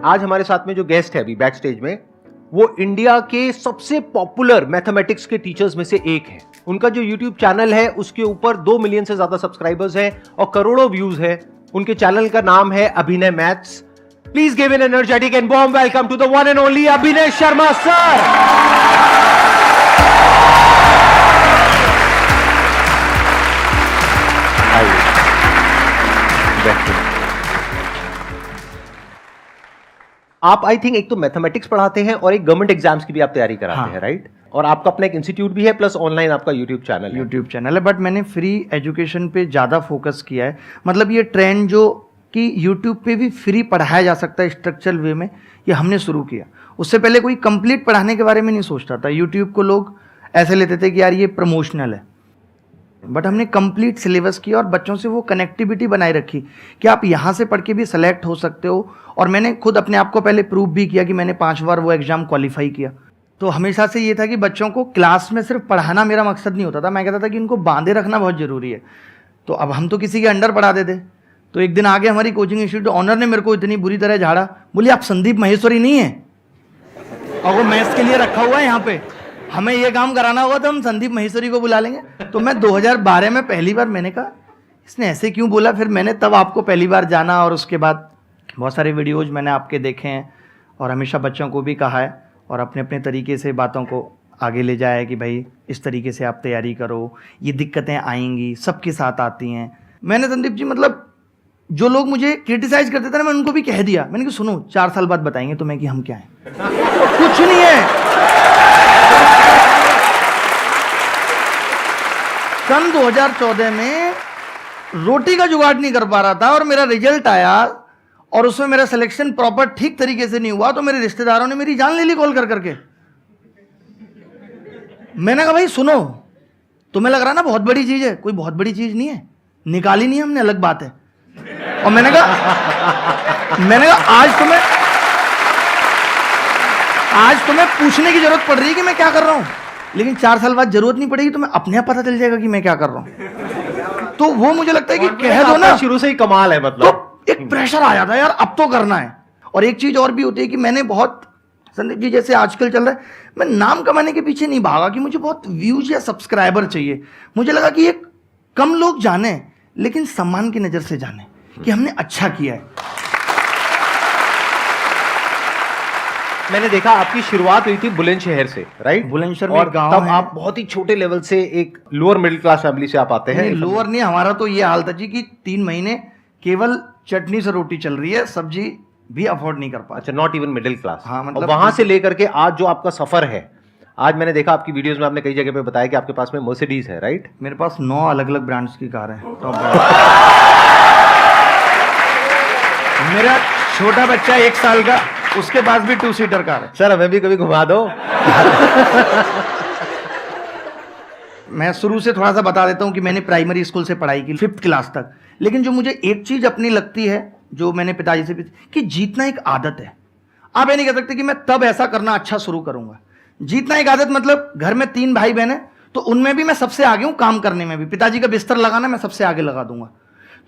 आज हमारे साथ में जो गेस्ट है अभी बैक स्टेज में, वो इंडिया के सबसे पॉपुलर मैथमेटिक्स के टीचर्स में से एक है। उनका जो यूट्यूब चैनल है उसके ऊपर 2 मिलियन से ज्यादा सब्सक्राइबर्स हैं और करोड़ों व्यूज है। उनके चैनल का नाम है Abhinay maths. Please give an energetic and warm welcome to the one and only Abhinay Sharma sir. आप आई थिंक एक तो मैथमेटिक्स पढ़ाते हैं और एक गवर्नमेंट एग्जाम्स की भी आप तैयारी कराते हैं, राइट? और आपका अपना एक इंस्टीट्यूट भी है प्लस ऑनलाइन आपका यूट्यूब चैनल है। बट मैंने फ्री एजुकेशन पे ज़्यादा फोकस किया है। मतलब ये ट्रेंड जो कि यूट्यूब पे भी फ्री पढ़ाया जा सकता है स्ट्रक्चरल वे में, ये हमने शुरू किया। उससे पहले कोई कंप्लीट पढ़ाने के बारे में नहीं सोचता था। यूट्यूब को लोग ऐसे लेते थे कि यार ये प्रमोशनल है, बट हमने कंप्लीट सिलेबस किया और बच्चों से वो कनेक्टिविटी बनाए रखी कि आप यहाँ से पढ़ के भी सेलेक्ट हो सकते हो। और मैंने खुद अपने आप को पहले प्रूव भी किया कि मैंने 5 बार वो एग्ज़ाम क्वालिफाई किया। तो हमेशा से ये था कि बच्चों को क्लास में सिर्फ पढ़ाना मेरा मकसद नहीं होता था। मैं कहता था कि इनको बांधे रखना बहुत ज़रूरी है। तो अब हम तो किसी के अंडर पढ़ाते थे। तो एक दिन आगे हमारी कोचिंग इंस्टीट्यूट ऑनर ने मेरे को इतनी बुरी तरह झाड़ा, बोली आप संदीप महेश्वरी नहीं है और वो मैथ्स के लिए रखा हुआ है यहाँ पे, हमें ये काम कराना होगा तो हम संदीप महेश्वरी को बुला लेंगे। तो मैं 2012 में पहली बार मैंने कहा इसने ऐसे क्यों बोला। फिर मैंने तब आपको पहली बार जाना और उसके बाद बहुत सारे वीडियोज मैंने आपके देखे हैं और हमेशा बच्चों को भी कहा है और अपने अपने तरीके से बातों को आगे ले जाया है कि भाई इस तरीके से आप तैयारी करो, ये दिक्कतें आएंगी, सबके साथ आती हैं। मैंने संदीप जी मतलब जो लोग मुझे क्रिटिसाइज करते थे ना, मैं उनको भी कह दिया। मैंने कहा सुनो 4 साल बाद बताएंगे तुम्हें कि हम क्या हैं। कुछ नहीं है। सन 2014 में रोटी का जुगाड़ नहीं कर पा रहा था और मेरा रिजल्ट आया और उसमें मेरा सिलेक्शन प्रॉपर ठीक तरीके से नहीं हुआ तो मेरे रिश्तेदारों ने मेरी जान ले ली कॉल कर करके। मैंने कहा भाई सुनो, तुम्हें लग रहा ना बहुत बड़ी चीज है, कोई बहुत बड़ी चीज नहीं है, निकाली नहीं हमने, अलग बात है। और मैंने कहा आज तुम्हें पूछने की जरूरत पड़ रही है कि मैं क्या कर रहा हूं, लेकिन 4 साल बाद जरूरत नहीं पड़ेगी, तुम्हें अपने आप पता चल जाएगा कि मैं क्या कर रहा हूं। तो वो मुझे लगता है कि कह दो ना, शुरू से ही कमाल है। मतलब तो एक प्रेशर आ जाता है यार अब तो करना है। और एक चीज और भी होती है कि मैंने बहुत, संदीप जी जैसे आजकल चल रहा है, मैं नाम कमाने के पीछे नहीं भागा कि मुझे बहुत व्यूज या सब्सक्राइबर चाहिए। मुझे लगा कि एक कम लोग जाने लेकिन सम्मान की नजर से जाने कि हमने अच्छा किया है। मैंने देखा आपकी शुरुआत हुई थी बुलंदशहर से, राइट? बुलंदशहर में और गांव तब है। आप बहुत ही छोटे लेवल से एक लोअर मिडिल क्लास फैमिली से आप आते हैं। लोअर नहीं, हमारा तो ये हाल था जी कि 3 महीने केवल चटनी से रोटी चल रही है, सब्जी भी अफोर्ड नहीं कर पा। अच्छा, नॉट इवन मिडिल क्लास। हाँ, मतलब वहां से लेकर के आज जो आपका सफर है, आज मैंने देखा आपकी वीडियोस में आपने कई जगह पे बताया कि आपके पास में मर्सिडीज है, राइट? मेरे पास 9 अलग अलग ब्रांड्स की कार है। मेरा छोटा बच्चा 1 साल का, उसके पास भी 2 सीटर कार है। सर हमें भी कभी घुमा दो। मैं शुरू से थोड़ा सा बता देता हूं कि मैंने प्राइमरी स्कूल से पढ़ाई की 5th क्लास तक। लेकिन जो मुझे एक चीज अपनी लगती है, जो मैंने पिताजी से भी, कि जीतना एक आदत है। आप ये नहीं कह सकते कि मैं तब ऐसा करना अच्छा शुरू करूंगा। जीतना एक आदत मतलब घर में 3 भाई बहन है तो उनमें भी मैं सबसे आगे हूं, काम करने में भी। पिताजी का बिस्तर लगाना मैं सबसे आगे लगा दूंगा।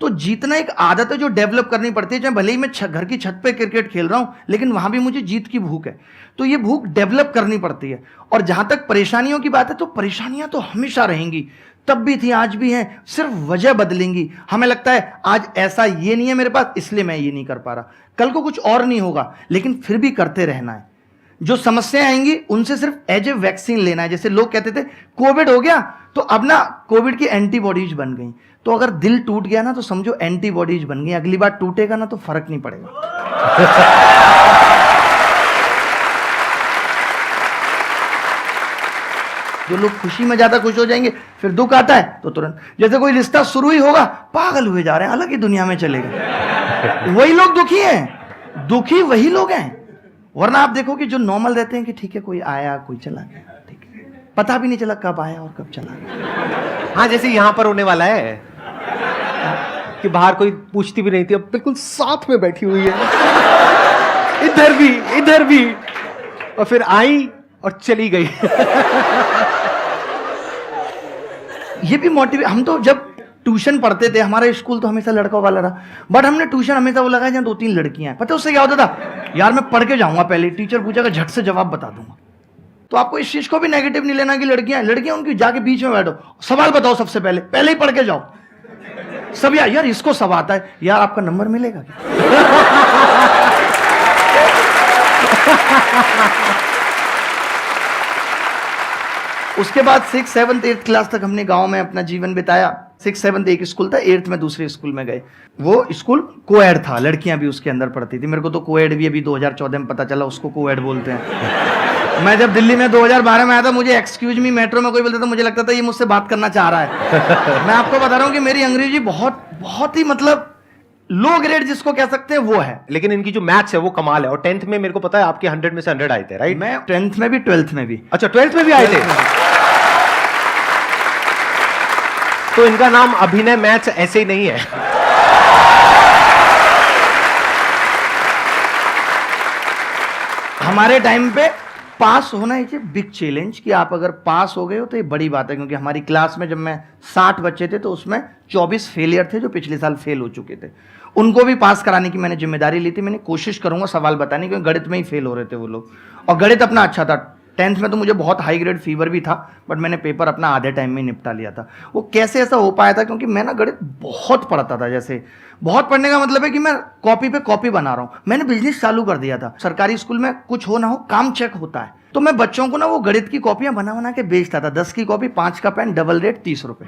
तो जीतना एक आदत है जो डेवलप करनी पड़ती है। चाहे भले ही मैं घर की छत पे क्रिकेट खेल रहा हूं, लेकिन वहां भी मुझे जीत की भूख है। तो ये भूख डेवलप करनी पड़ती है। और जहां तक परेशानियों की बात है, तो परेशानियां तो हमेशा रहेंगी, तब भी थी, आज भी हैं, सिर्फ वजह बदलेंगी। हमें लगता है आज ऐसा ये नहीं है मेरे पास, इसलिए मैं ये नहीं कर पा रहा। कल को कुछ और नहीं होगा, लेकिन फिर भी करते रहना है। जो समस्याएं आएंगी उनसे सिर्फ एज ए वैक्सीन लेना है। जैसे लोग कहते थे कोविड हो गया तो अब ना कोविड की एंटीबॉडीज बन गई। तो अगर दिल टूट गया ना तो समझो एंटीबॉडीज बन गई, अगली बार टूटेगा ना तो फर्क नहीं पड़ेगा। जो लोग खुशी में ज्यादा खुश हो जाएंगे, फिर दुख आता है तो तुरंत, जैसे कोई रिश्ता शुरू ही होगा पागल हुए जा रहे हैं, अलग ही दुनिया में चले गए। वही लोग दुखी हैं, दुखी वही लोग हैं। वरना आप देखो कि जो नॉर्मल रहते हैं कि ठीक है कोई आया कोई चला गया, ठीक है, पता भी नहीं चला कब आया और कब चला गया। हाँ, जैसे यहां पर होने वाला है कि बाहर कोई पूछती भी नहीं थी, अब बिल्कुल साथ में बैठी हुई है, इधर भी, और फिर आई और चली गई। ये भी मोटिवेट, हम तो जब ट्यूशन पढ़ते थे, हमारा स्कूल तो हमेशा लड़कों वाला रहा, बट हमने ट्यूशन हमेशा वो लगा जहाँ 2-3 लड़कियां हैं। पता है उससे क्या होता था, यार मैं पढ़ के जाऊंगा, पहले टीचर पूछेगा झट से जवाब बता दूंगा। तो आपको इस चीज को भी नेगेटिव नहीं लेना कि लड़कियां उनकी जाके बीच में बैठो, सवाल बताओ सबसे पहले ही पढ़ के जाओ। सब यार इसको सब आता है, यार आपका नंबर मिलेगा क्या? उसके बाद 6th 7th 8th क्लास तक हमने गांव में अपना जीवन बिताया। 6th 7th एक स्कूल था, 8th में दूसरे स्कूल में गए। वो स्कूल कोएड था, लड़कियां भी उसके अंदर पढ़ती थी। मेरे को तो कोएड भी अभी 2014 में पता चला उसको कोएड बोलते हैं। मैं जब दिल्ली में 2012 में आया था, मुझे एक्सक्यूज मी मेट्रो में कोई बोलता था, मुझे लगता था ये मुझसे बात करना चाह रहा है। मैं आपको बता रहा हूँ कि मेरी अंग्रेजी बहुत ही मतलब लो ग्रेड जिसको कह सकते हैं वो है। लेकिन इनकी जो मैथ्स है वो कमाल है। और 10th में मेरे को पता है आपके 100 में से 100 आए थे, राइट? मैं 10th में भी 12th में भी। अच्छा, 12th में भी आए थे। तो इनका नाम अभिनय मैथ्स ऐसे ही नहीं है। हमारे टाइम पे पास होना इज ए बिग चैलेंज, कि आप अगर पास हो गए हो तो ये बड़ी बात है। क्योंकि हमारी क्लास में जब मैं 60 बच्चे थे तो उसमें 24 फेलियर थे जो पिछले साल फेल हो चुके थे। उनको भी पास कराने की मैंने जिम्मेदारी ली थी। मैंने कोशिश करूंगा सवाल बताने, क्योंकि गणित में ही फेल हो रहे थे वो लोग, और गणित अपना अच्छा था। 10th में तो मुझे बहुत हाई ग्रेड फीवर भी था, बट मैंने पेपर अपना आधे टाइम में निपटा लिया था। वो कैसे ऐसा हो पाया था, क्योंकि मैं ना गणित बहुत पढ़ता था। जैसे बहुत पढ़ने का मतलब है कि मैं कॉपी पे कॉपी बना रहा हूँ। मैंने बिजनेस चालू कर दिया था। सरकारी स्कूल में कुछ हो ना हो काम चेक होता है, तो मैं बच्चों को ना वो गणित की कॉपियां बना बना के बेचता था। 10 की कॉपी 5 का पेन, डबल रेट 30 रुपए।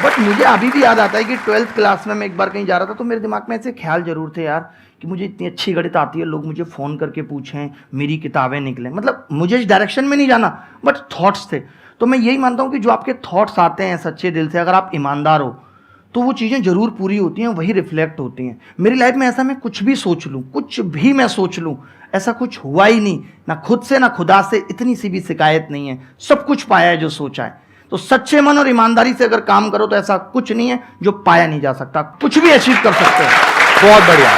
बट मुझे अभी भी याद आता है कि 12th क्लास में मैं एक बार कहीं जा रहा था, तो मेरे दिमाग में ऐसे ख्याल जरूर थे यार कि मुझे इतनी अच्छी गणित आती है, लोग मुझे फ़ोन करके पूछें, मेरी किताबें निकलें। मतलब मुझे इस डायरेक्शन में नहीं जाना, बट थॉट्स थे। तो मैं यही मानता हूँ कि जो आपके थॉट्स आते हैं सच्चे दिल से, अगर आप ईमानदार हो तो वो चीज़ें जरूर पूरी होती हैं, वही रिफ्लेक्ट होती हैं। मेरी लाइफ में ऐसा मैं कुछ भी सोच लूँ, कुछ भी मैं सोच लूँ, ऐसा कुछ हुआ ही नहीं। ना खुद से ना खुदा से इतनी सी भी शिकायत नहीं है। सब कुछ पाया है जो सोचा है। तो सच्चे मन और ईमानदारी से अगर काम करो तो ऐसा कुछ नहीं है जो पाया नहीं जा सकता। कुछ भी अचीव कर सकते हो। बहुत बढ़िया।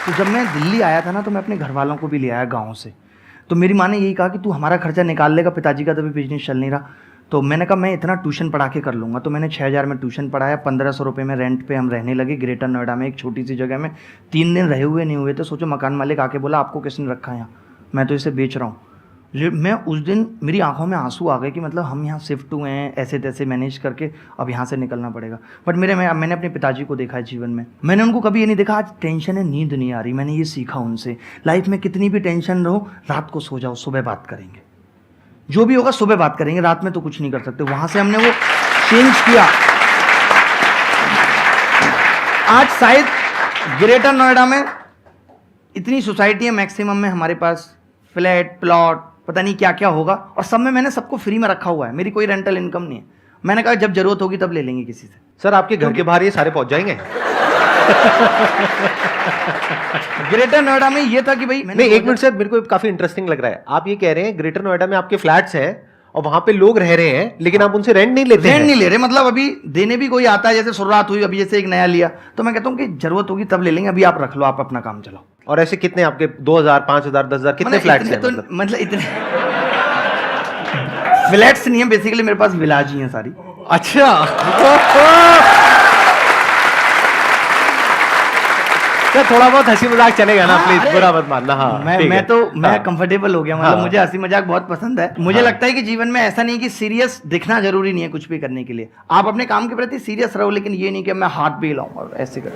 तो जब मैं दिल्ली आया था ना, तो मैं अपने घर वालों को भी ले आया गाँव से। तो मेरी माँ ने यही कहा कि तू हमारा खर्चा निकाल लेगा, पिताजी का तभी बिजनेस चल नहीं रहा। तो मैंने कहा मैं इतना ट्यूशन पढ़ा के कर लूँगा। तो मैंने 6000 में ट्यूशन पढ़ाया, 1500 रुपये में रेंट पे हम रहने लगे ग्रेटर नोएडा में, एक छोटी सी जगह में। 3 दिन रहे हुए नहीं हुए थे। सोचो मकान मालिक आके बोला आपको किसने रखा है यहाँ, मैं तो इसे बेच रहा हूँ। मैं उस दिन मेरी आंखों में आंसू आ गए कि मतलब हम यहाँ शिफ्ट हुए हैं ऐसे तैसे मैनेज करके, अब यहाँ से निकलना पड़ेगा। बट मैंने अपने पिताजी को देखा है जीवन में, मैंने उनको कभी ये नहीं देखा आज टेंशन है नींद नहीं आ रही। मैंने ये सीखा उनसे, लाइफ में कितनी भी टेंशन रहो रात को सो जाओ, सुबह बात करेंगे, जो भी होगा सुबह बात करेंगे, रात में तो कुछ नहीं कर सकते। वहाँ से हमने वो चेंज किया। आज शायद ग्रेटर नोएडा में इतनी सोसाइटी है, मैक्सिमम में हमारे पास फ्लैट प्लॉट पता नहीं क्या क्या होगा, और सब में मैंने सबको फ्री में रखा हुआ है। मेरी कोई रेंटल इनकम नहीं है। मैंने कहा जब जरूरत होगी तब ले लेंगे किसी से। सर आपके घर के बाहर ये सारे पहुंच जाएंगे। ग्रेटर नोएडा में ये था कि भाई नहीं, एक मिनट सर, मेरे को काफी इंटरेस्टिंग लग रहा है। आप ये कह रहे हैं ग्रेटर नोएडा में आपके फ्लैट्स हैं और वहां पे लोग रह रहे हैं, लेकिन आप उनसे रेंट नहीं लेते हैं? रेंट नहीं ले रहे, मतलब अभी देने भी कोई आता है, जैसे शुरुआत हुई अभी जैसे एक नया लिया, तो मैं कहता हूँ कि जरूरत होगी तब ले लेंगे, अभी आप रख लो, आप अपना काम चलाओ। और ऐसे कितने आपके 2000 5000 10,000 कितने फ्लैट्स हैं? मतलब इतने फ्लैट्स नहीं है, बेसिकली मेरे पास विलाज ही है सारी। अच्छा सर, थोड़ा बहुत हंसी मजाक चलेगा ना, प्लीज बुरा मत मानना। हाँ, मैं कंफर्टेबल हो गया, मतलब मुझे हंसी मजाक बहुत पसंद है। मुझे लगता है कि जीवन में ऐसा नहीं कि सीरियस दिखना जरूरी नहीं है कुछ भी करने के लिए। आप अपने काम के प्रति सीरियस रहो, लेकिन ये नहीं कि मैं हाथ भी हिलाऊंगा ऐसे कर।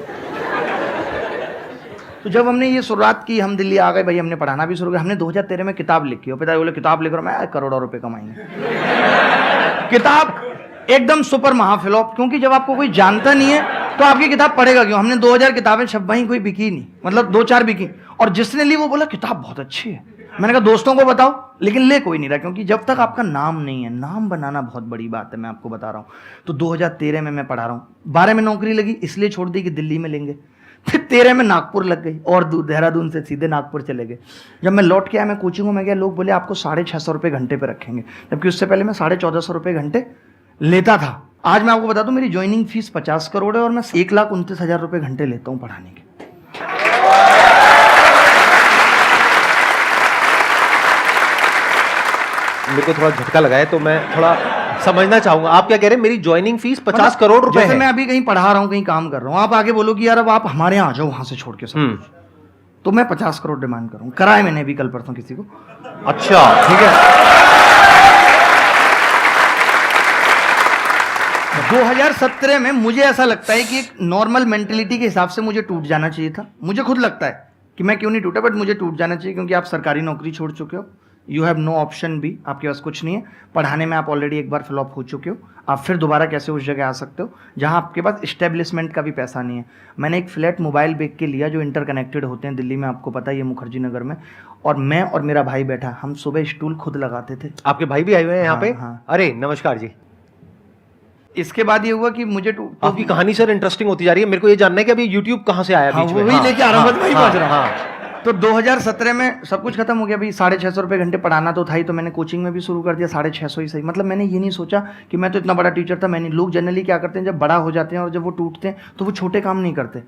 तो जब हमने ये शुरुआत की, हम दिल्ली आ गए भाई, हमने पढ़ाना भी शुरू किया। हमने 2013 में किताब लिखी, और पिताजी बोले किताब लिख रहा हूं मैं, करोड़ों रुपए कमाएंगे। किताब एकदम सुपर महाफ्लॉप, क्योंकि जब आपको कोई जानता नहीं है तो आपकी किताब पढ़ेगा क्यों। हमने 2000 किताबें छपवाई, कोई बिकी नहीं, मतलब 2-4 बिकी, और जिसने ली वो बोला किताब बहुत अच्छी है। मैंने कहा दोस्तों को बताओ, लेकिन ले कोई नहीं रहा, क्योंकि जब तक आपका नाम नहीं है, नाम बनाना बहुत बड़ी बात है, मैं आपको बता रहा हूँ। तो 2013 में मैं पढ़ा रहा हूँ, 12 में नौकरी लगी, इसलिए छोड़ दी कि दिल्ली में लेंगे। फिर 13 में नागपुर लग गई, और देहरादून से सीधे नागपुर चले गए। जब मैं लौट के आया, मैं कोचिंग में गया, लोग बोले आपको 650 रुपये घंटे पे रखेंगे, जबकि उससे पहले मैं 1450 रुपये घंटे लेता था। आज मैं आपको बता दूं मेरी ज्वाइनिंग फीस 50 करोड़ है, और मैं 1,29,000 रुपये घंटे लेता हूं पढ़ाने के। मेरे को थोड़ा झटका लगा है, तो मैं थोड़ा समझना चाहूंगा। आप क्या कह रहे हैं? मेरी ज्वाइनिंग फीस 50 करोड़ रुपए जैसे है। मैं अभी कहीं पढ़ा रहा हूँ, कहीं काम कर रहा हूँ, आप आगे बोलो कि यार अब आप हमारे यहाँ आ जाओ वहां से छोड़ के सब कुछ, तो मैं 50 करोड़ डिमांड करूँ। कराए मैंने अभी कल परसों किसी को। अच्छा, ठीक है। 2017 में मुझे ऐसा लगता है कि एक नॉर्मल मेंटेलिटी के हिसाब से मुझे टूट जाना चाहिए था। मुझे खुद लगता है कि मैं क्यों नहीं टूटा, बट मुझे टूट जाना चाहिए, क्योंकि आप सरकारी नौकरी छोड़ चुके हो। You have no option B, आपके पास कुछ नहीं है। पढ़ाने में आप ऑलरेडी एक बार फ्लॉप हो चुके हो, आप फिर दोबारा कैसे उस जगह आ सकते हो जहां आपके पास इस्टेब्लिशमेंट का भी पैसा नहीं है। मैंने एक फ्लैट मोबाइल बेच के लिया जो इंटरकनेक्टेड होते हैं दिल्ली में, आपको पता है, ये मुखर्जी नगर में। और मैं और मेरा भाई बैठा, हम सुबह स्टूल खुद लगाते थे। आपके भाई भी आए हुए हैं यहाँ पे? हाँ। अरे नमस्कार जी। इसके बाद ये हुआ कि मुझे आपकी कहानी सर इंटरेस्टिंग होती जा रही है। मेरे को ये जानना है कि अभी YouTube कहाँ से आया बीच में? वही लेके आ रहा हूँ, बस वही पहुंच रहा हूँ। हाँ। तो 2017 में सब कुछ खत्म हो गया। भाई 650 रुपये घंटे पढ़ाना तो था ही, तो मैंने कोचिंग में भी शुरू कर दिया। 650 ही सही। मतलब मैंने ये नहीं सोचा कि मैं तो इतना बड़ा टीचर था। मैंने, लोग जनरली क्या करते हैं, जब बड़ा हो जाते हैं और जब वो टूटते हैं तो वो छोटे काम नहीं करते,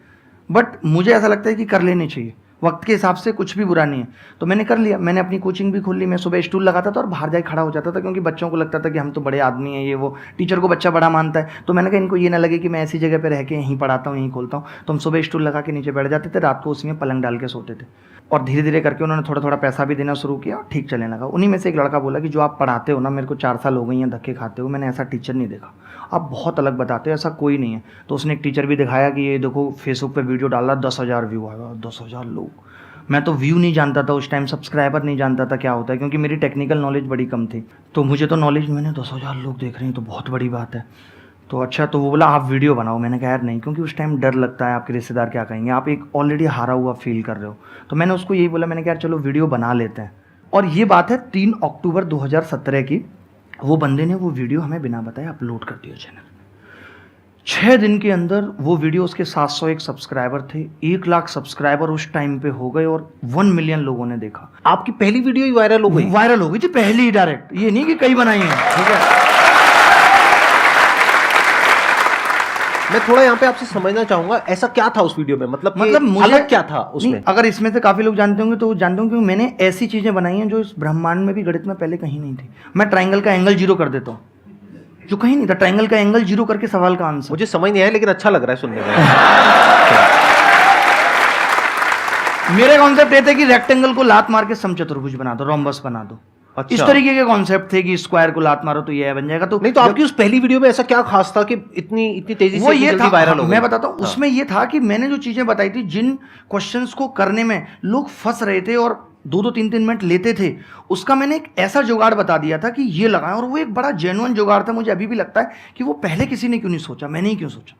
बट मुझे ऐसा लगता है कि कर लेने चाहिए। वक्त के हिसाब से कुछ भी बुरा नहीं है, तो मैंने कर लिया। मैंने अपनी कोचिंग भी खोल ली। मैं सुबह स्टूल लगाता था और बाहर जाके खड़ा हो जाता था, क्योंकि बच्चों को लगता था कि हम तो बड़े आदमी हैं, ये वो। टीचर को बच्चा बड़ा मानता है, तो मैंने कहा इनको ये ना लगे कि मैं ऐसी जगह पे रह के यहीं पढ़ाता हूँ, यहीं खोलता हूँ। तो हम सुबह स्टूल लगा के नीचे बैठ जाते थे, रात को उसी में पलंग डाल के सोते थे। और धीरे धीरे करके उन्होंने थोड़ा थोड़ा पैसा भी देना शुरू किया और ठीक चलने लगा। उन्हीं में से एक लड़का बोला कि जो आप पढ़ाते हो ना, मेरे को 4 साल हो गए हैं धक्के खाते हो, मैंने ऐसा टीचर नहीं देखा, आप बहुत अलग बताते हो, ऐसा कोई नहीं है। तो उसने एक टीचर भी दिखाया कि ये देखो फेसबुक पे वीडियो डाला, 10,000 व्यू आएगा। 10,000 लोग। मैं तो व्यू नहीं जानता था उस टाइम, सब्सक्राइबर नहीं जानता था क्या होता है, क्योंकि मेरी टेक्निकल नॉलेज बड़ी कम थी। तो मुझे तो नॉलेज, मैंने 10,000 लोग देख रहे हैं तो बहुत बड़ी बात है। तो अच्छा, तो वो बोला आप वीडियो बनाओ। मैंने कहा यार नहीं, क्योंकि उस टाइम डर लगता है, आपके रिश्तेदार क्या कहेंगे, आप एक ऑलरेडी हारा हुआ फील कर रहे हो। तो मैंने उसको यही बोला, मैंने कहा यार चलो वीडियो बना लेते हैं। और ये बात है 3 अक्टूबर 2017 की। वो बंदे ने वो वीडियो हमें बिना बताए अपलोड कर दिया चैनल। 6 दिन के अंदर वो वीडियो, उसके 701 सब्सक्राइबर थे, 1 लाख सब्सक्राइबर उस टाइम पे हो गए और 1 मिलियन लोगों ने देखा। आपकी पहली वीडियो ही वायरल हो गई? वायरल हो गई थी पहली ही, डायरेक्ट। ये नहीं कि कई बनाई है, ठीक है। मैं थोड़ा यहाँ पे आपसे समझना चाहूंगा, ऐसा क्या था उस वीडियो में? मतलब मुझे अलग क्या था उसमें? अगर इसमें से काफी लोग जानते होंगे तो जानते होंगे, क्योंकि मैंने ऐसी चीजें बनाई हैं जो इस ब्रह्मांड में भी, गणित में पहले कहीं नहीं थी। मैं ट्राइंगल का एंगल 0 कर देता हूँ, जो कहीं नहीं था। ट्राइंगल का एंगल 0 करके सवाल का आंसर। मुझे समझ नहीं आया, लेकिन अच्छा लग रहा है सुनने में। मेरे कॉन्सेप्ट ये थे कि रेक्टेंगल को लात मार के समचतुर्भुज बना दो, रोम्बस बना दो। अच्छा। इस तरीके के कॉन्सेप्ट थे कि स्क्वायर को लात मारो तो ये बन जाएगा। तो नहीं, तो आपकी उस पहली वीडियो में ऐसा क्या खास था कि इतनी तेजी वो से ये था, वायरल हो गई? मैं बताता हूँ। उसमें ये था कि मैंने जो चीजें बताई थी, जिन क्वेश्चंस को करने में लोग फंस रहे थे और 2-2 3-3 मिनट लेते थे, उसका मैंने एक ऐसा जुगाड़ बता दिया था कि ये लगाएं। और वो एक बड़ा जेन्युइन जुगाड़ था। मुझे अभी भी लगता है कि वो पहले किसी ने क्यों नहीं सोचा, मैंने ही क्यों सोचा।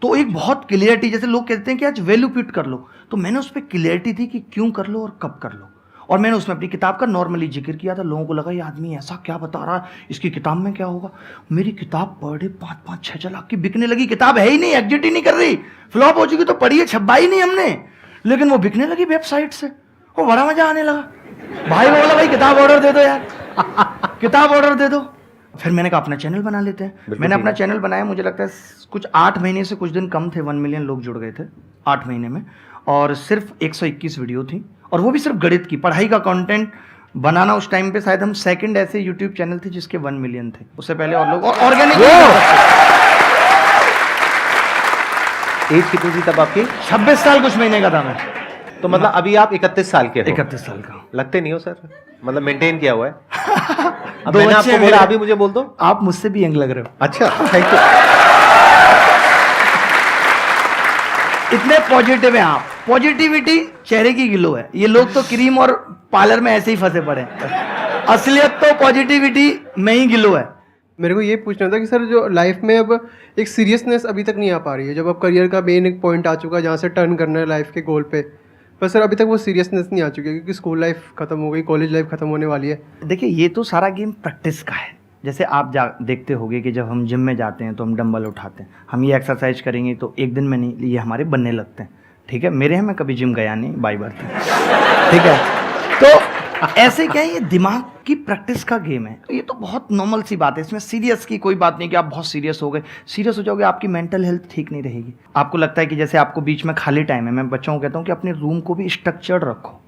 तो एक बहुत क्लियरिटी, जैसे लोग कहते हैं कि आज वैल्यू पिट कर लो, तो मैंने उस पर क्लियरिटी थी कि क्यों कर लो और कब कर लो। और मैंने उसमें अपनी किताब का नॉर्मली जिक्र किया था। लोगों को लगा ये आदमी ऐसा क्या बता रहा है, इसकी किताब में क्या होगा। मेरी किताब पर डे 5-5-6 लाख की बिकने लगी। किताब है ही नहीं, एग्जिट ही नहीं कर रही, फ्लॉप हो चुकी, तो पढ़ी है, छपा ही नहीं हमने, लेकिन वो बिकने लगी वेबसाइट से। वो बड़ा मजा आने लगा। भाई बोला भाई किताब ऑर्डर दे दो यार, किताब ऑर्डर दे दो। फिर मैंने कहा अपना चैनल बना लेते हैं। मैंने अपना चैनल बनाया, मुझे लगता है कुछ 8 महीने से कुछ दिन कम थे, 1 मिलियन लोग जुड़ गए थे 8 महीने में। और सिर्फ 121 वीडियो थी, और वो भी सिर्फ गणित की, पढ़ाई का कंटेंट बनाना। उस टाइम पे शायद हम सेकंड ऐसे यूट्यूब चैनल थे जिसके 1 मिलियन थे। उससे पहले और लोग ऑर्गेनिक। एज कितनी थी तब आपकी? 26 साल कुछ महीने का था मैं। तो मतलब अभी आप 31 साल के हो? 31 साल का। लगते नहीं हो सर, मतलब मेंटेन किया हुआ है। अब दो मैंने बच्चे आपको बोला, अभी मुझे बोल दो। आप मुझसे भी यंग लग रहे हो। अच्छा, थैंक यू। इतने पॉजिटिव हैं आप। पॉजिटिविटी चेहरे की ग्लो है। ये लोग तो क्रीम और पार्लर में ऐसे ही फंसे पड़े हैं। असलियत तो पॉजिटिविटी में ही ग्लो है। मेरे को ये पूछना था कि सर जो लाइफ में अब एक सीरियसनेस अभी तक नहीं आ पा रही है, जब अब करियर का मेन एक पॉइंट आ चुका है जहाँ से टर्न करना है लाइफ के गोल पे, पर सर अभी तक वो सीरियसनेस नहीं आ चुकी है, क्योंकि स्कूल लाइफ खत्म हो गई, कॉलेज लाइफ खत्म होने वाली है। देखिए, ये तो सारा गेम प्रैक्टिस का है। जैसे आप देखते होंगे कि जब हम जिम में जाते हैं तो हम डंबल उठाते हैं, हम ये एक्सरसाइज करेंगे तो एक दिन में नहीं, ये हमारे बनने लगते हैं। ठीक है, मेरे हैं, मैं कभी जिम गया नहीं, बाई बर्थ। ठीक है, तो ऐसे क्या है, ये दिमाग की प्रैक्टिस का गेम है। ये तो बहुत नॉर्मल सी बात है, इसमें सीरियस की कोई बात नहीं कि आप बहुत सीरियस हो गए। सीरियस हो जाओगे, आपकी मेंटल हेल्थ ठीक नहीं रहेगी। आपको लगता है कि जैसे आपको बीच में खाली टाइम है, मैं बच्चों को कहता हूँ कि अपने रूम को भी स्ट्रक्चर्ड रखो,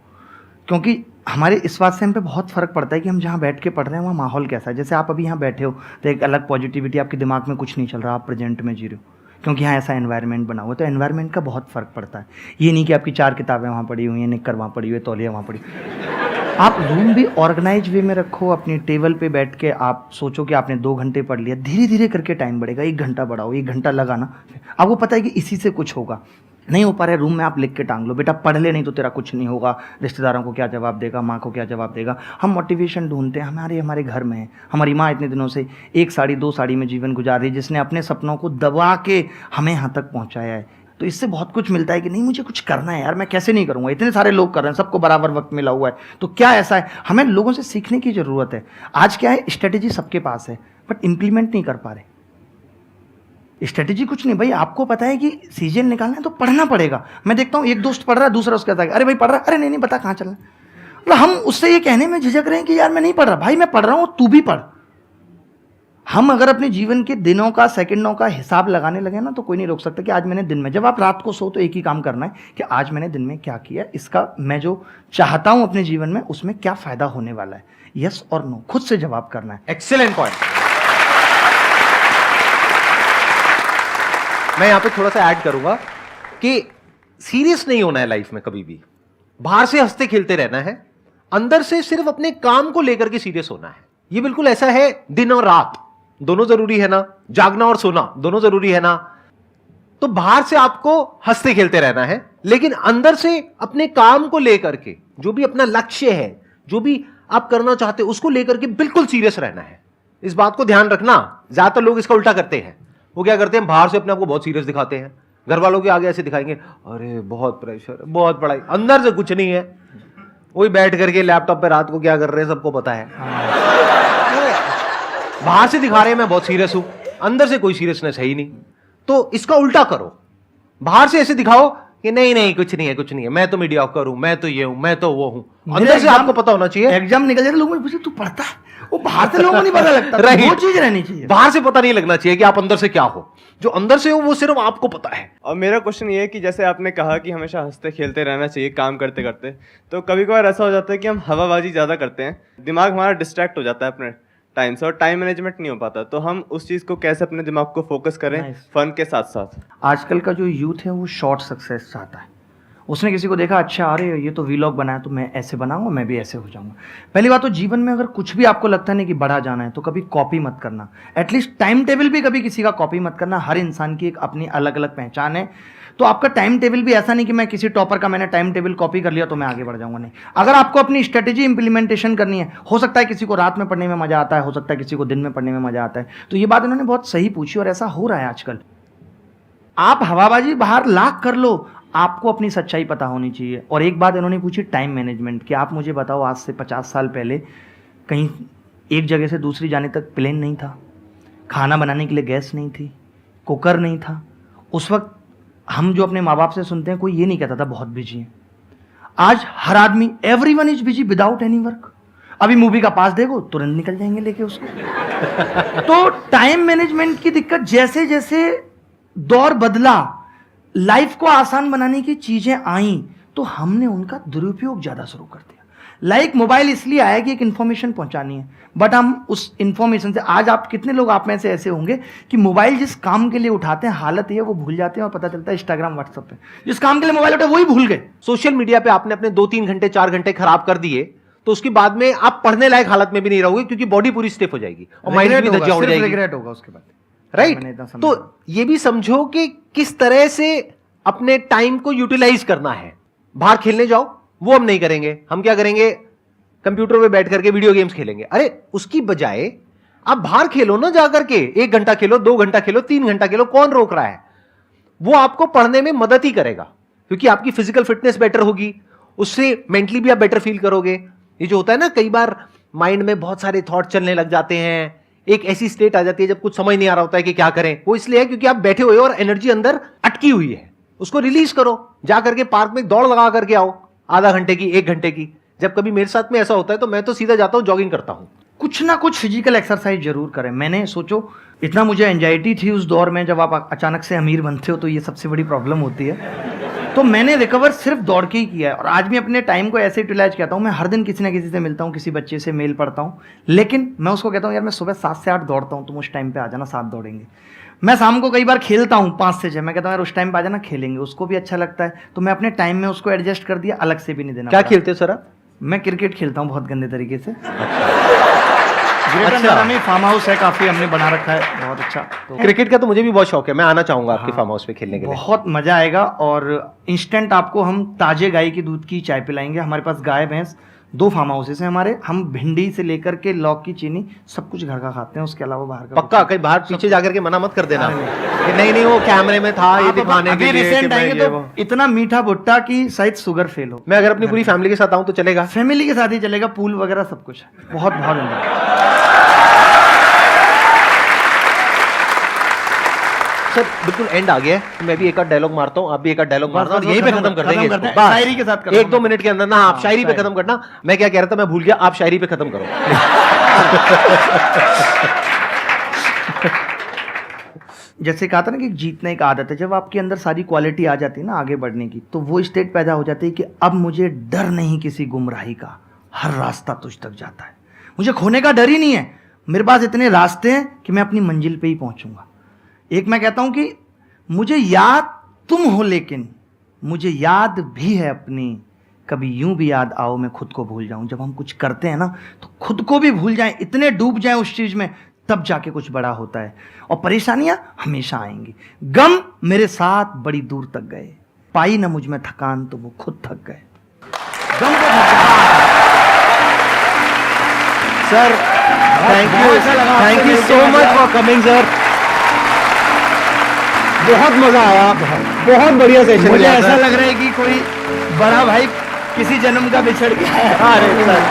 क्योंकि हमारे इस बात से हम पे बहुत फ़र्क पड़ता है कि हम जहाँ बैठ के पढ़ रहे हैं वहाँ माहौल कैसा है। जैसे आप अभी यहाँ बैठे हो तो एक अलग पॉजिटिविटी, आपके दिमाग में कुछ नहीं चल रहा, आप प्रेजेंट में जी रहे हो, क्योंकि यहाँ ऐसा एनवायरनमेंट बना हुआ है। तो एनवायरनमेंट का बहुत फ़र्क पड़ता है। ये नहीं कि आपकी 4 किताबें वहाँ पड़ी हुई हैं, निक्कर वहाँ पड़ी हुई है, तौलिया वहाँ पड़ी। आप रूम भी ऑर्गेनाइज वे में रखो, अपनी टेबल पे बैठ के आप सोचो कि आपने 2 घंटे पढ़ लिया, धीरे धीरे करके टाइम बढ़ेगा, 1 घंटा बढ़ाओ, 1 घंटा लगाना, आपको पता है कि इसी से कुछ होगा। नहीं हो पा रहा है, रूम में आप लिख के टांग लो, बेटा पढ़ ले, नहीं तो तेरा कुछ नहीं होगा, रिश्तेदारों को क्या जवाब देगा, माँ को क्या जवाब देगा। हम मोटिवेशन ढूंढते हैं, हमारे घर में है। हमारी माँ इतने दिनों से 1 साड़ी 2 साड़ी में जीवन गुजार रही है, जिसने अपने सपनों को दबा के हमें यहाँ तक पहुँचाया है। तो इससे बहुत कुछ मिलता है कि नहीं मुझे कुछ करना है यार, मैं कैसे नहीं करूँगा, इतने सारे लोग कर रहे हैं, सबको बराबर वक्त मिला हुआ है, तो क्या ऐसा है। हमें लोगों से सीखने की ज़रूरत है। आज क्या है, स्ट्रेटेजी सबके पास है बट इम्प्लीमेंट नहीं कर पा रहे। स्ट्रेटेजी कुछ नहीं भाई, आपको पता है कि सीजन निकालना है तो पढ़ना पड़ेगा। मैं देखता हूँ एक दोस्त पढ़ रहा है, दूसरा उसके कहता है अरे भाई पढ़ रहा है, अरे नहीं पता कहाँ चलना है। मतलब हम उससे ये कहने में झिझक रहे हैं कि यार मैं नहीं पढ़ रहा, भाई मैं पढ़ रहा हूँ, तू भी पढ़। हम अगर अपने जीवन के दिनों का, सेकंडों का हिसाब लगाने लगे ना, तो कोई नहीं रोक सकता कि आज मैंने दिन में, जब आप रात को सो तो एक ही काम करना है कि आज मैंने दिन में क्या किया, इसका मैं जो चाहता हूं अपने जीवन में उसमें क्या फायदा होने वाला है, यस और नो, खुद से जवाब करना है। Excellent point. मैं यहां पे थोड़ा सा ऐड करूंगा कि सीरियस नहीं होना है लाइफ में कभी भी। बाहर से हंसते खेलते रहना है, अंदर से सिर्फ अपने काम को लेकर के सीरियस होना है। ये बिल्कुल ऐसा है, दिन और रात दोनों जरूरी है ना, जागना और सोना दोनों जरूरी है ना। तो बाहर से आपको हंसते खेलते रहना है, लेकिन अंदर से अपने काम को लेकर के, जो भी अपना लक्ष्य है, जो भी आप करना चाहते हो, उसको लेकर के बिल्कुल सीरियस रहना है। इस बात को ध्यान रखना। ज्यादातर लोग इसका उल्टा करते हैं। वो क्या करते हैं, बाहर से अपने आप को बहुत सीरियस दिखाते हैं, घर वालों के आगे ऐसे दिखाएंगे, अरे बहुत प्रेशर, बहुत पढ़ाई, अंदर से कुछ नहीं है। वही बैठ करके लैपटॉप पे रात को क्या कर रहे हैं सबको पता है। बाहर से दिखा रहे हैं मैं बहुत सीरियस हूं, अंदर से कोई सीरियसनेस है ही नहीं। तो इसका उल्टा करो, बाहर से ऐसे दिखाओ कि नहीं कुछ नहीं है, मैं तो मीडियोकर हूं, मैं तो ये हूं, मैं तो वो हूं। अंदर से आपको पता होना चाहिए। एग्जाम निकल जाए लोगों पूछे तू पढ़ता है, वो बाहर से लोगों को नहीं पता लगता। वो चीज रहनी चाहिए, बाहर से पता नहीं लगना चाहिए कि आप अंदर से क्या हो। जो अंदर से हो वो सिर्फ आपको पता है। और मेरा क्वेश्चन ये है कि जैसे आपने कहा कि हमेशा हंसते खेलते रहना चाहिए काम करते करते, तो कभी कभार ऐसा हो जाता है कि हम हवाबाजी ज़्यादा करते हैं, दिमाग हमारा डिस्ट्रैक्ट हो जाता है अपने टाइम से और टाइम मैनेजमेंट नहीं हो पाता। तो हम उस चीज़ को कैसे अपने दिमाग को फोकस करें फन के साथ साथ। आजकल का जो यूथ है वो शॉर्ट सक्सेस चाहता है। उसने किसी को देखा, अच्छा अरे ये तो वीलॉग बनाया तो मैं ऐसे बनाऊंगा, मैं भी ऐसे हो जाऊंगा। पहली बात तो जीवन में अगर कुछ भी आपको लगता है ना कि बड़ा जाना है तो कभी कॉपी मत करना। एटलीस्ट टाइम टेबल भी कभी किसी का कॉपी मत करना। हर इंसान की एक अपनी अलग अलग पहचान है। तो आपका टाइम टेबल भी ऐसा नहीं कि मैं किसी टॉपर का मैंने टाइम टेबल कॉपी कर लिया तो मैं आगे बढ़ जाऊंगा, नहीं। अगर आपको अपनी स्ट्रेटेजी इंप्लीमेंटेशन करनी है, हो सकता है किसी को रात में पढ़ने में मजा आता है, हो सकता है किसी को दिन में पढ़ने में मजा आता है। तो ये बात इन्होंने बहुत सही पूछी और ऐसा हो रहा है आजकल। आप हवाबाजी बाहर लाख कर लो, आपको अपनी सच्चाई पता होनी चाहिए। और एक बात इन्होंने पूछी टाइम मैनेजमेंट की। आप मुझे बताओ, आज से 50 साल पहले कहीं एक जगह से दूसरी जाने तक प्लेन नहीं था, खाना बनाने के लिए गैस नहीं थी, कुकर नहीं था। उस वक्त हम जो अपने माँ बाप से सुनते हैं, कोई ये नहीं कहता था बहुत बिजी है। आज हर आदमी, everyone is busy without any work. अभी मूवी का पास देखो, तुरंत निकल जाएंगे लेके उसको। तो टाइम मैनेजमेंट की दिक्कत, जैसे जैसे दौर बदला, लाइफ को आसान बनाने की चीजें आई, तो हमने उनका दुरुपयोग ज्यादा शुरू कर दिया। लाइक मोबाइल इसलिए आया कि एक इंफॉर्मेशन पहुंचानी है, बट हम उस इंफॉर्मेशन से, आज आप कितने लोग आप में से ऐसे होंगे कि मोबाइल जिस काम के लिए उठाते हैं, हालत ये वो भूल जाते हैं और पता चलता है इंस्टाग्राम व्हाट्सएप पे जिस काम के लिए मोबाइल उठाए वही भूल गए। सोशल मीडिया पे आपने अपने 2-3 घंटे 4 घंटे खराब कर दिए, तो उसके बाद में आप पढ़ने लायक हालत में भी नहीं रहोगे, क्योंकि बॉडी पूरी स्टिफ हो जाएगी और माइंड भी धज्जियां उड़ जाएगी। रिग्रेट होगा उसके बाद, राइट। तो ये भी समझो कि किस तरह से अपने टाइम को यूटिलाइज करना है। बाहर खेलने जाओ, वो हम नहीं करेंगे। हम क्या करेंगे, कंप्यूटर पे बैठ करके वीडियो गेम्स खेलेंगे। अरे उसकी बजाय आप बाहर खेलो ना, जाकर के 1 घंटा खेलो, 2 घंटा खेलो, 3 घंटा खेलो, कौन रोक रहा है। वो आपको पढ़ने में मदद ही करेगा, क्योंकि आपकी फिजिकल फिटनेस बेटर होगी, उससे मेंटली भी आप बेटर फील करोगे। ये जो होता है ना, कई बार माइंड में बहुत सारे थॉट चलने लग जाते हैं, एक ऐसी स्टेट आ जाती है जब कुछ समझ नहीं आ रहा होता है कि क्या करें। वो इसलिए है क्योंकि आप बैठे हुए हो और एनर्जी अंदर अटकी हुई है। उसको रिलीज करो, जा करके पार्क में दौड़ लगा करके आओ, आधा घंटे की, 1 घंटे की। जब कभी मेरे साथ में ऐसा होता है तो मैं तो सीधा जाता हूं, जॉगिंग करता हूं। कुछ ना कुछ फिजिकल एक्सरसाइज जरूर करें। मैंने सोचो, इतना मुझे एंजाइटी थी उस दौर में, जब आप अचानक से अमीर बनते हो तो ये सबसे बड़ी प्रॉब्लम होती है। तो मैंने रिकवर सिर्फ दौड़ के ही किया है, और आज भी अपने टाइम को ऐसे यूटिलाइज करता हूँ। मैं हर दिन किसी ना किसी से मिलता हूँ, किसी बच्चे से मेल पढ़ता हूँ, लेकिन मैं उसको कहता हूँ यार मैं सुबह 7 से 8 दौड़ता हूँ, तुम उस टाइम पे आ जाना, 7 दौड़ेंगे। मैं शाम को कई बार खेलता हूँ 5 से 6, मैं कहता हूँ यार उस टाइम पे आ जाना, खेलेंगे, उसको भी अच्छा लगता है। तो मैं अपने टाइम में उसको एडजस्ट कर दिया, अलग से भी नहीं देना क्या पड़ा। खेलते हो सर आप? मैं क्रिकेट खेलता हूँ बहुत गंदे तरीके से। अच्छा। में फार्म हाउस है, काफी हमने बना रखा है, बहुत अच्छा। तो क्रिकेट का तो मुझे भी बहुत शौक है, मैं आना चाहूंगा आपके फार्म हाउस पे खेलने के लिए। बहुत मजा आएगा, और इंस्टेंट आपको हम ताजे गाय की दूध की चाय पिलाएंगे। हमारे पास गाय भैंस 2 फार्म हाउसेस हैं हमारे। हम भिंडी से लेकर के लौक की चीनी सब कुछ घर का खाते हैं, उसके अलावा बाहर का पक्का कहीं बाहर पीछे जाकर के मना मत कर देना कि नहीं वो कैमरे में था ये दिखाने के लिए। रिसेंट आएंगे तो इतना मीठा भुट्टा कि शायद शुगर फेल हो। मैं अगर अपनी पूरी फैमिली के साथ आऊं तो चलेगा? फैमिली के साथ ही चलेगा, पूल वगैरह सब कुछ है, बहुत बहुत enjoy। सर बिल्कुल एंड आ गया है, मैं भी एक आध डायलॉग मारता हूँ, आप भी एक आध डायलॉग मारना, और बस यहीं पे खत्म खत्म कर खत्म देंगे करते इसको। हैं। बस शायरी के साथ करना। 1-2 मिनट के अंदर ना, आप शायरी पे शायरी। खत्म करना। मैं क्या कह रहा था मैं भूल गया, आप शायरी पे खत्म करो। जैसे कहा था ना कि जीतना एक आदत है, जब आपके अंदर सारी क्वालिटी आ जाती है ना आगे बढ़ने की, तो वो स्टेट पैदा हो जाती है कि अब मुझे डर नहीं किसी गुमराही का, हर रास्ता तुझ तक जाता है। मुझे खोने का डर ही नहीं है, मेरे पास इतने रास्ते हैं कि मैं अपनी मंजिल पे ही पहुंचूंगा। एक मैं कहता हूं कि मुझे याद तुम हो, लेकिन मुझे याद भी है अपनी, कभी यूं भी याद आओ मैं खुद को भूल जाऊं। जब हम कुछ करते हैं ना तो खुद को भी भूल जाएं, इतने डूब जाएं उस चीज में, तब जाके कुछ बड़ा होता है। और परेशानियां हमेशा आएंगी, गम मेरे साथ बड़ी दूर तक गए, पाई ना मुझ में थकान तो वो खुद थक गए। गम को sir thank you so much for coming sir, बहुत मजा आया, बहुत बढ़िया सेशन। मुझे ऐसा लग रहा है कि कोई बड़ा भाई किसी जन्म का बिछड़ गया है। अरे सर